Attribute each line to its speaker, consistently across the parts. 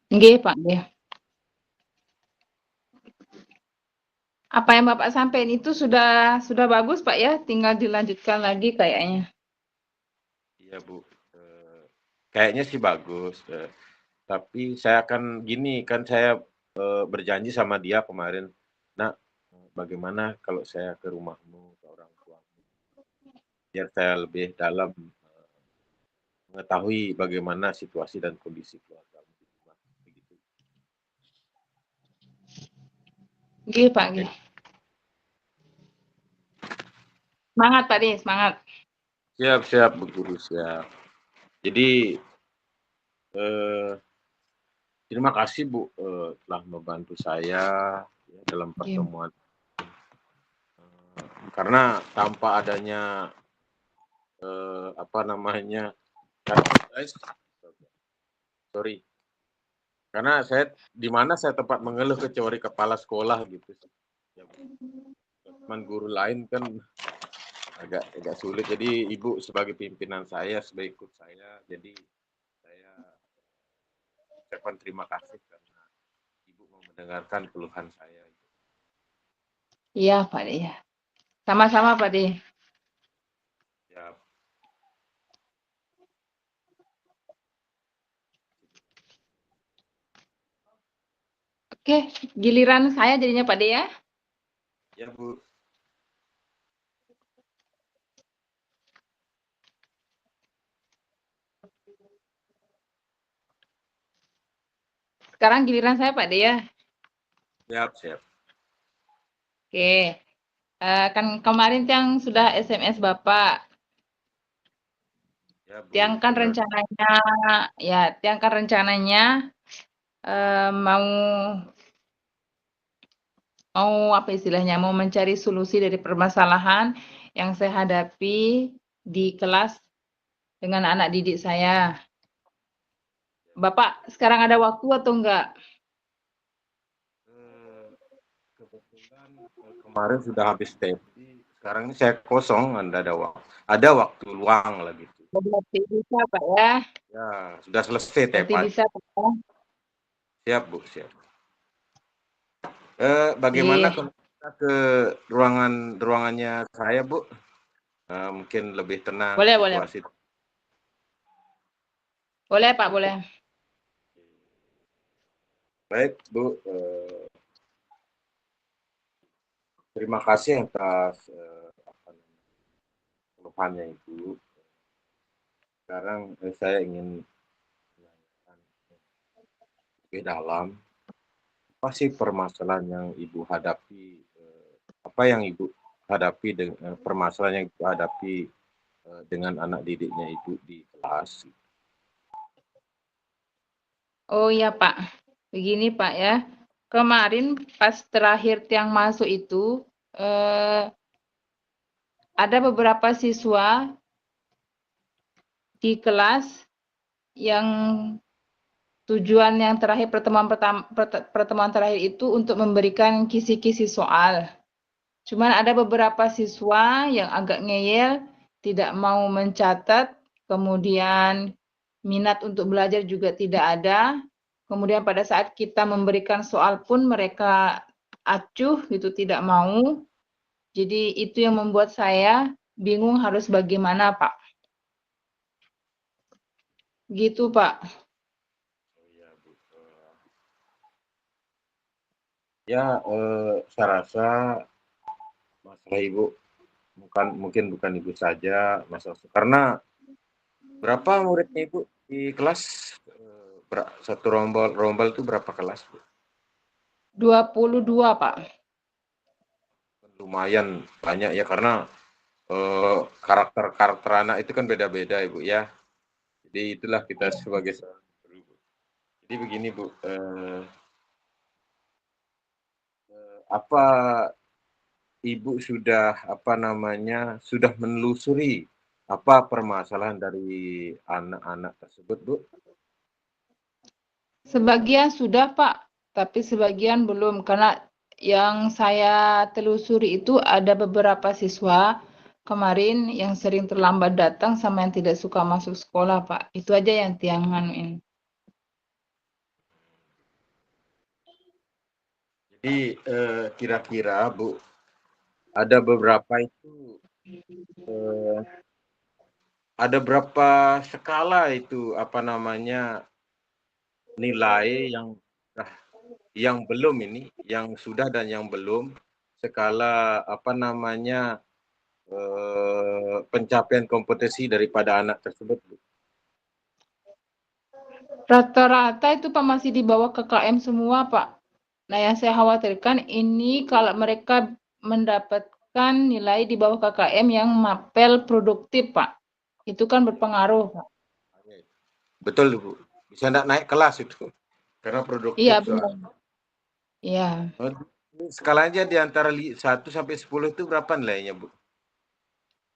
Speaker 1: Nggih, Pak, nggih. Apa yang Bapak sampaikan itu sudah bagus, Pak, ya, tinggal dilanjutkan lagi kayaknya.
Speaker 2: Iya Bu, kayaknya sih bagus. Tapi saya akan gini kan saya berjanji sama dia kemarin, nak bagaimana kalau saya ke rumahmu ke orang tuamu, biar saya lebih dalam mengetahui bagaimana situasi dan kondisi keluargamu di rumah. Begitu.
Speaker 1: Nggih, Pak,
Speaker 2: Eh,
Speaker 1: nggih. Semangat, Pak De, semangat.
Speaker 2: siap siap Bu Guru siap. Jadi eh, terima kasih Bu telah membantu saya ya, dalam
Speaker 1: Nggih.
Speaker 2: pertemuan karena tanpa adanya apa namanya sorry karena saya di mana saya tempat mengeluh kecuali kepala sekolah gitu ya, teman guru lain kan agak sulit jadi ibu sebagai pimpinan saya sebagai ikut saya jadi saya ucapkan terima kasih karena ibu mau mendengarkan keluhan saya.
Speaker 1: Iya, Pak De, ya. Sama-sama, Pak De.
Speaker 2: Ya,
Speaker 1: Oke, giliran saya jadinya, Pak De, ya.
Speaker 2: ya Bu.
Speaker 1: Sekarang giliran saya, Pak De, ya.
Speaker 2: Siap, siap.
Speaker 1: Oke. Kan kemarin yang sudah SMS Bapak,
Speaker 2: Ya Bu,
Speaker 1: tiang kan
Speaker 2: benar.
Speaker 1: rencananya, ya, tiang kan rencananya mau apa istilahnya, mau mencari solusi dari permasalahan yang saya hadapi di kelas dengan anak didik saya. Bapak sekarang ada waktu atau enggak?
Speaker 2: Kebetulan kemarin sudah habis TPI, sekarang ini saya kosong, ada waktu luang lah gitu.
Speaker 1: Berarti bisa, Pak, ya.
Speaker 2: Ya, sudah selesai
Speaker 1: Berarti
Speaker 2: TPA.
Speaker 1: bisa, Pak, ya.
Speaker 2: Siap Bu, siap. Bagaimana
Speaker 1: Oke.
Speaker 2: kalau kita ke ruangannya saya Bu? Mungkin lebih tenang
Speaker 1: Boleh, boleh.
Speaker 2: situasi.
Speaker 1: Boleh, Pak, boleh.
Speaker 2: Baik Bu, terima kasih atas keluhannya Ibu. Sekarang saya ingin menanyakan lebih dalam, apa sih permasalahan yang Ibu hadapi? Apa yang Ibu hadapi dengan permasalahan yang Ibu hadapi dengan anak didiknya Ibu di kelas?
Speaker 1: Oh iya, Pak. Begini, Pak, ya. Kemarin pas terakhir tiang masuk itu, ada beberapa siswa di kelas yang tujuan yang terakhir pertemuan terakhir itu untuk memberikan kisi-kisi soal. Cuman ada beberapa siswa yang agak ngeyel, tidak mau mencatat, kemudian minat untuk belajar juga tidak ada. Kemudian pada saat kita memberikan soal pun mereka acuh gitu, tidak mau. Jadi itu yang membuat saya bingung harus bagaimana, Pak. Gitu, Pak.
Speaker 2: Oh, ya, Bu. Ya, saya rasa masalah Ibu mungkin bukan Ibu saja masalah karena berapa muridnya Ibu di kelas? Satu rombel itu berapa kelas Bu?
Speaker 1: 22, Pak.
Speaker 2: Lumayan banyak ya karena karakter anak itu kan beda-beda Ibu ya. Jadi itulah kita sebagai guru. Jadi begini Bu, apa Ibu sudah menelusuri apa permasalahan dari anak-anak tersebut Bu?
Speaker 1: Sebagian sudah, Pak, tapi sebagian belum. Karena yang saya telusuri itu ada beberapa siswa kemarin yang sering terlambat datang sama yang tidak suka masuk sekolah, Pak. Itu aja yang tiang nganuin.
Speaker 2: Jadi kira-kira Bu, ada beberapa itu ada berapa skala itu apa namanya nilai yang belum ini, yang sudah dan yang belum, skala apa namanya pencapaian kompetisi daripada anak tersebut, Bu.
Speaker 1: Rata-rata itu Pak masih di bawah KKM semua Pak. Nah yang saya khawatirkan ini kalau mereka mendapatkan nilai di bawah KKM yang mapel produktif Pak. Itu kan berpengaruh Pak.
Speaker 2: Betul, Bu. Bisa enggak naik kelas itu, karena
Speaker 1: Iya
Speaker 2: produktif
Speaker 1: benar.
Speaker 2: soalnya.
Speaker 1: Iya.
Speaker 2: Skalanya di antara 1 sampai 10 itu berapa nilainya, Bu?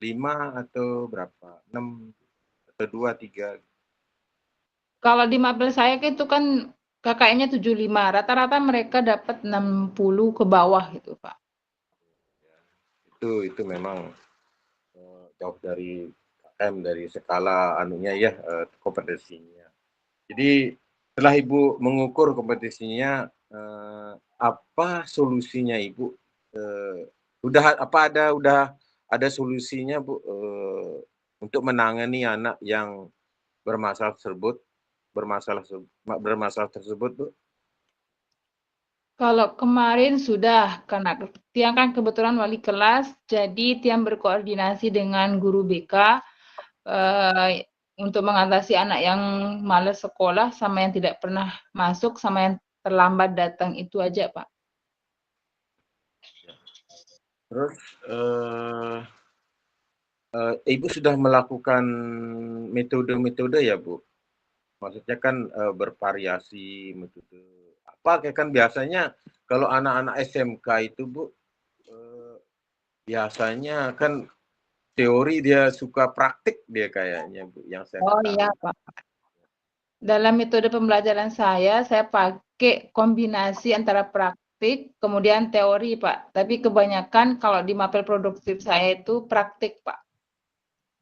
Speaker 2: 5 atau berapa? 6 atau 2, 3?
Speaker 1: Kalau di mapel saya itu kan KKM-nya 75, rata-rata mereka dapat 60 ke bawah gitu Pak.
Speaker 2: Itu memang jauh dari KM, dari skala anunya ya, kompetensinya. Jadi setelah Ibu mengukur kompetisinya, apa solusinya Ibu? Udah ada solusinya Bu, untuk menangani anak yang bermasalah tersebut, bermasalah tersebut Bu?
Speaker 1: Kalau kemarin sudah, karena Tiang kan kebetulan wali kelas, jadi Tiang berkoordinasi dengan guru BK untuk mengatasi anak yang malas sekolah sama yang tidak pernah masuk sama yang terlambat datang itu aja Pak.
Speaker 2: Terus Ibu sudah melakukan metode-metode ya Bu? Maksudnya kan bervariasi metode apa kayak kan biasanya kalau anak-anak SMK itu Bu, biasanya kan teori dia suka praktik dia kayaknya Bu, yang saya
Speaker 1: Oh iya
Speaker 2: ketahui.
Speaker 1: Pak. Dalam metode pembelajaran saya pakai kombinasi antara praktik kemudian teori Pak. Tapi kebanyakan kalau di mapel produktif saya itu praktik Pak.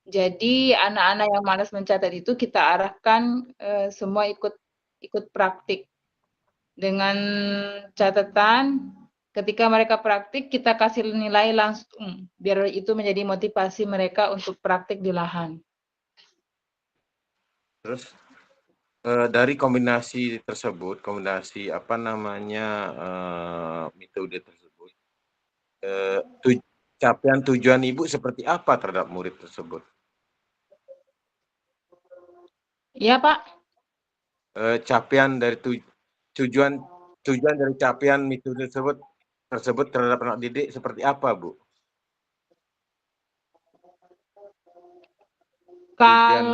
Speaker 1: Jadi anak-anak yang malas mencatat itu kita arahkan semua ikut praktik dengan catatan ketika mereka praktik kita kasih nilai langsung biar itu menjadi motivasi mereka untuk praktik di lahan.
Speaker 2: Terus dari kombinasi tersebut, kombinasi apa namanya metode tersebut, capaian tujuan Ibu seperti apa terhadap murid tersebut?
Speaker 1: Iya Pak.
Speaker 2: Capaian dari tujuan dari capaian metode tersebut terhadap anak didik seperti apa, Bu? Tujuan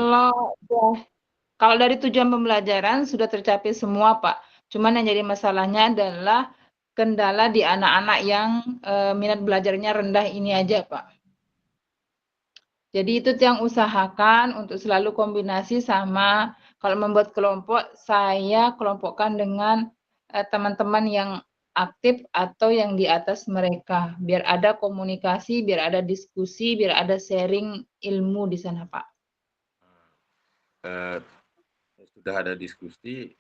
Speaker 1: Kalau dari tujuan pembelajaran sudah tercapai semua, Pak. Cuman yang jadi masalahnya adalah kendala di anak-anak yang minat belajarnya rendah ini aja, Pak. Jadi itu yang usahakan untuk selalu kombinasi sama kalau membuat kelompok, saya kelompokkan dengan teman-teman yang aktif atau yang di atas mereka. Biar ada komunikasi, biar ada diskusi, biar ada sharing ilmu di sana, Pak.
Speaker 2: sudah ada diskusi.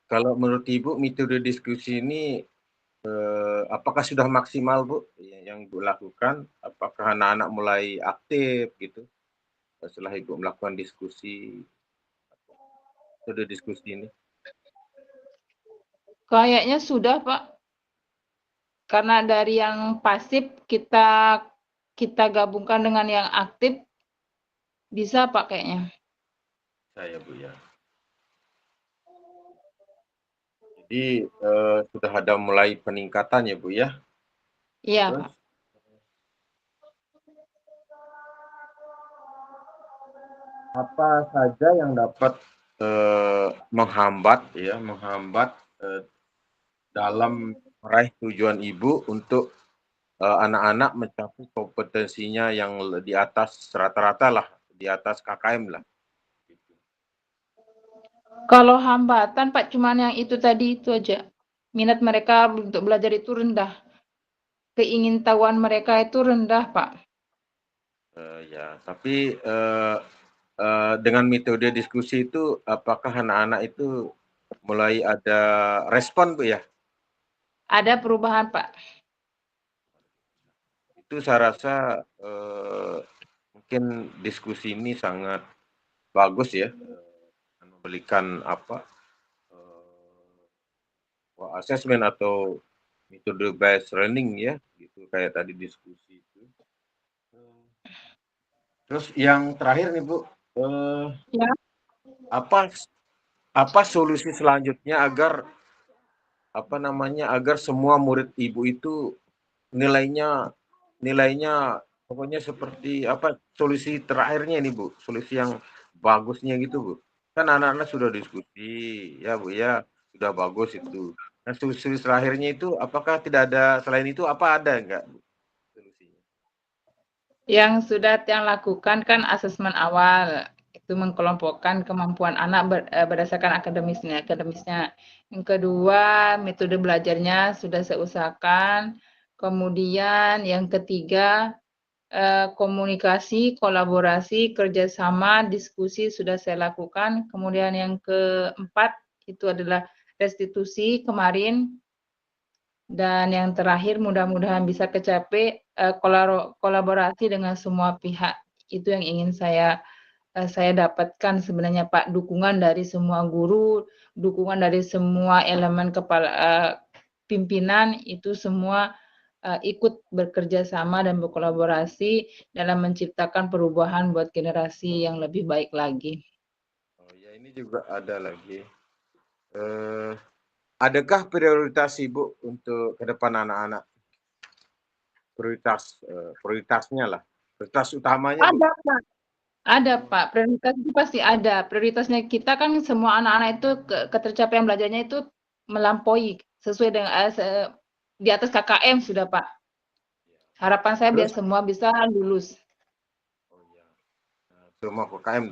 Speaker 2: Kalau menurut Ibu metode diskusi ini apakah sudah maksimal, Bu, yang Ibu lakukan? Apakah anak-anak mulai aktif gitu setelah Ibu melakukan metode diskusi ini?
Speaker 1: Kayaknya sudah, Pak. Karena dari yang pasif kita gabungkan dengan yang aktif, bisa Pak kayaknya.
Speaker 2: Saya, Bu, ya. Jadi sudah ada mulai peningkatan ya, Bu, ya.
Speaker 1: Iya,
Speaker 2: Terus
Speaker 1: Pak.
Speaker 2: apa saja yang dapat menghambat dalam meraih tujuan Ibu untuk anak-anak mencapai kompetensinya yang di atas rata-rata lah, di atas KKM lah.
Speaker 1: Kalau hambatan Pak cuman yang itu tadi itu aja. Minat mereka untuk belajar itu rendah. Keingintahuan mereka itu rendah, Pak.
Speaker 2: Ya, tapi dengan metode diskusi itu apakah anak-anak itu mulai ada respon, Bu, ya?
Speaker 1: Ada perubahan, Pak.
Speaker 2: Itu saya rasa mungkin diskusi ini sangat bagus ya, memberikan apa assessment atau metode based learning ya, gitu kayak tadi diskusi itu. Terus yang terakhir nih Bu,
Speaker 1: Ya.
Speaker 2: apa solusi selanjutnya agar apa namanya agar semua murid Ibu itu nilainya pokoknya seperti apa solusi terakhirnya ini Bu, solusi yang bagusnya gitu Bu. Kan anak-anak sudah diskusi ya Bu ya, sudah bagus itu. Nah solusi terakhirnya itu apakah tidak ada selain itu apa ada enggak Bu solusinya?
Speaker 1: Yang sudah yang lakukan kan asesmen awal, itu mengkelompokkan kemampuan anak berdasarkan akademisnya. Yang kedua, metode belajarnya sudah saya usahakan. Kemudian yang ketiga, komunikasi, kolaborasi, kerjasama, diskusi sudah saya lakukan. Kemudian yang keempat itu adalah restitusi kemarin. Dan yang terakhir mudah-mudahan bisa kecapai kolaborasi dengan semua pihak. Itu yang ingin saya dapatkan sebenarnya Pak, dukungan dari semua guru, dukungan dari semua elemen pimpinan itu semua ikut bekerja sama dan berkolaborasi dalam menciptakan perubahan buat generasi yang lebih baik lagi.
Speaker 2: Oh ya ini juga ada lagi. Adakah prioritas Ibu untuk ke depan anak-anak? Prioritasnya lah. Prioritas utamanya Bu.
Speaker 1: Ada Pak. Ada Pak, prioritas itu pasti ada. Prioritasnya kita kan semua anak-anak itu ketercapaian belajarnya itu melampaui sesuai dengan di atas KKM sudah Pak. Harapan saya biar
Speaker 2: Terus
Speaker 1: semua bisa lulus.
Speaker 2: oh ya, semua UKM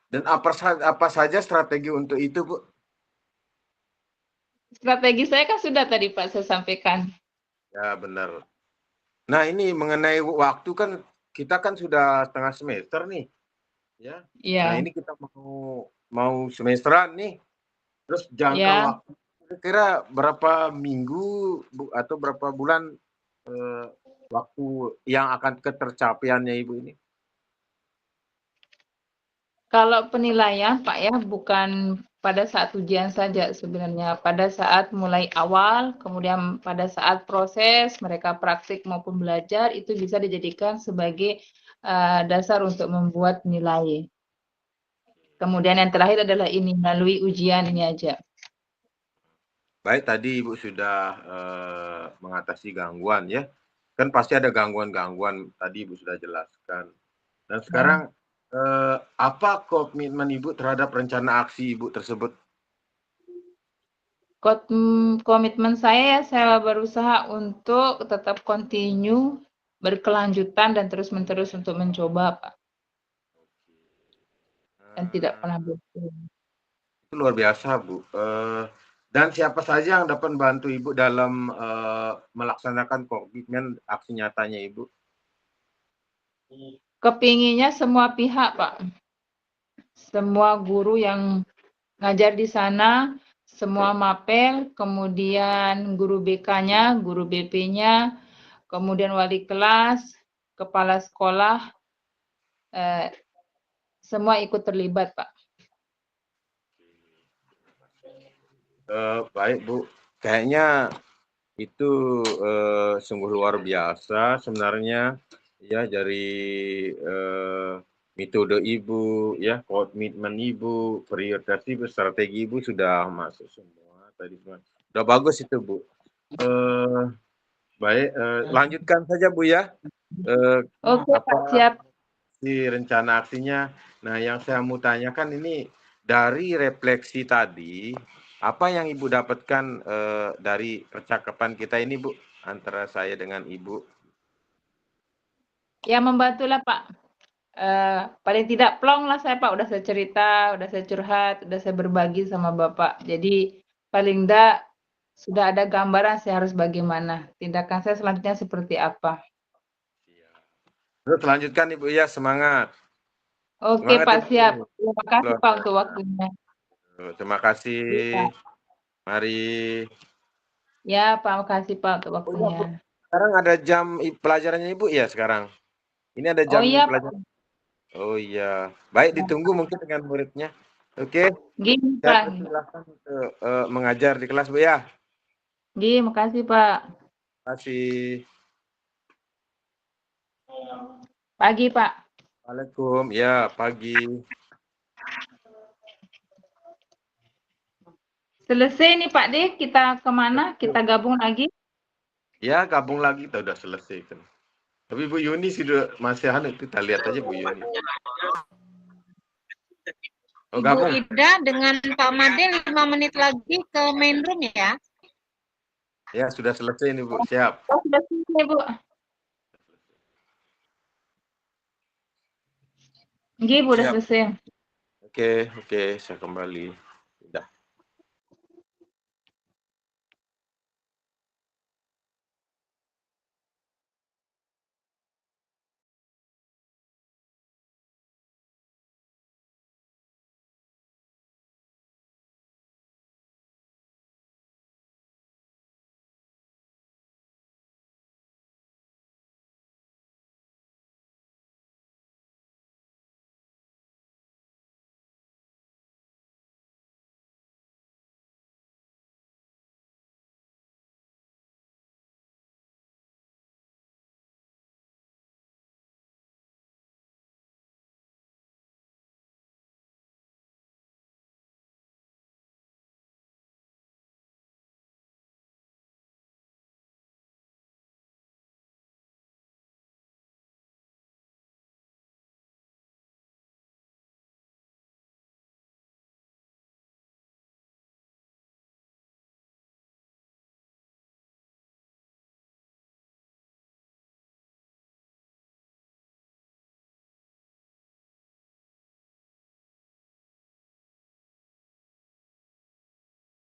Speaker 2: dan apa saja strategi untuk itu Bu?
Speaker 1: Strategi saya kan sudah tadi Pak saya sampaikan.
Speaker 2: Ya benar. Nah ini mengenai waktu kan kita kan sudah setengah semester nih, ya. Nah
Speaker 1: Iya,
Speaker 2: ini kita mau semesteran nih, terus jangka
Speaker 1: ya.
Speaker 2: waktu kira-kira berapa minggu Bu, atau berapa bulan eh, waktu yang akan ketercapaiannya Ibu ini?
Speaker 1: Kalau penilaian Pak ya bukan pada saat ujian saja sebenarnya, pada saat mulai awal, kemudian pada saat proses mereka praktik maupun belajar itu bisa dijadikan sebagai dasar untuk membuat nilai. Kemudian yang terakhir adalah ini melalui ujian ini aja.
Speaker 2: Baik, tadi Ibu sudah mengatasi gangguan ya. Kan pasti ada gangguan-gangguan, tadi Ibu sudah jelaskan. Dan sekarang apa komitmen Ibu terhadap rencana aksi Ibu tersebut?
Speaker 1: Komitmen saya saya berusaha untuk tetap continue, berkelanjutan dan terus-menerus untuk mencoba Pak, dan tidak
Speaker 2: Eh,
Speaker 1: pernah berhenti.
Speaker 2: itu luar biasa Bu. Dan siapa saja yang dapat membantu Ibu dalam melaksanakan komitmen aksi nyatanya Ibu?
Speaker 1: Kepinginnya semua pihak, Pak. Semua guru yang ngajar di sana, semua mapel, kemudian guru BK-nya, guru BP-nya, kemudian wali kelas, kepala sekolah, eh, semua ikut terlibat, Pak.
Speaker 2: Baik Bu, kayaknya itu sungguh luar biasa sebenarnya ya dari metode Ibu ya, komitmen Ibu, prioritas Ibu, strategi Ibu sudah masuk semua tadi semua. Sudah bagus itu Bu. Baik, lanjutkan saja Bu ya.
Speaker 1: Oke, Pak,
Speaker 2: Apa
Speaker 1: siap.
Speaker 2: si rencana aksinya? Nah, yang saya mau tanyakan ini dari refleksi tadi, apa yang Ibu dapatkan dari percakapan kita ini, Bu, antara saya dengan Ibu?
Speaker 1: Ya, membantulah, Pak. Paling tidak plong lah saya, Pak. Udah saya cerita, udah saya curhat, udah saya berbagi sama Bapak. Jadi, paling enggak sudah ada gambaran saya harus bagaimana. Tindakan saya selanjutnya seperti apa.
Speaker 2: Terus lanjutkan Ibu ya, semangat.
Speaker 1: Oke,
Speaker 2: Semangat
Speaker 1: Pak, siap.
Speaker 2: Ibu.
Speaker 1: Terima kasih,
Speaker 2: Luar
Speaker 1: Pak, untuk
Speaker 2: biasa.
Speaker 1: waktunya.
Speaker 2: Terima kasih.
Speaker 1: Iya.
Speaker 2: Mari.
Speaker 1: Ya, Pak, makasih Pak untuk
Speaker 2: Oh iya, Bu.
Speaker 1: waktunya.
Speaker 2: Sekarang ada jam pelajarannya Ibu ya sekarang? Ini ada
Speaker 1: Oh
Speaker 2: jam
Speaker 1: iya, Pak.
Speaker 2: pelajaran. Oh iya. Baik, ditunggu mungkin dengan muridnya. Oke,
Speaker 1: Gini,
Speaker 2: saya
Speaker 1: Pak.
Speaker 2: persilahkan untuk mengajar di kelas, Bu ya.
Speaker 1: Gini, makasih Pak.
Speaker 2: Terima kasih.
Speaker 1: Pagi, Pak.
Speaker 2: Waalaikumsalam. Ya, pagi.
Speaker 1: Selesai nih Pak D, kita kemana? Kita gabung lagi?
Speaker 2: Ya, gabung lagi, kita udah selesai kan. Tapi Bu Yuni sudah masih anu, kita lihat aja Bu Yuni. Oh,
Speaker 3: Ibu
Speaker 2: gabung.
Speaker 3: Ida dengan Pak Made 5 menit lagi ke main room ya.
Speaker 2: Ya, sudah selesai nih Bu, siap.
Speaker 1: Oh, sudah selesai Bu. Gini, Bu, udah
Speaker 2: Siap.
Speaker 1: selesai.
Speaker 2: Oke, saya kembali.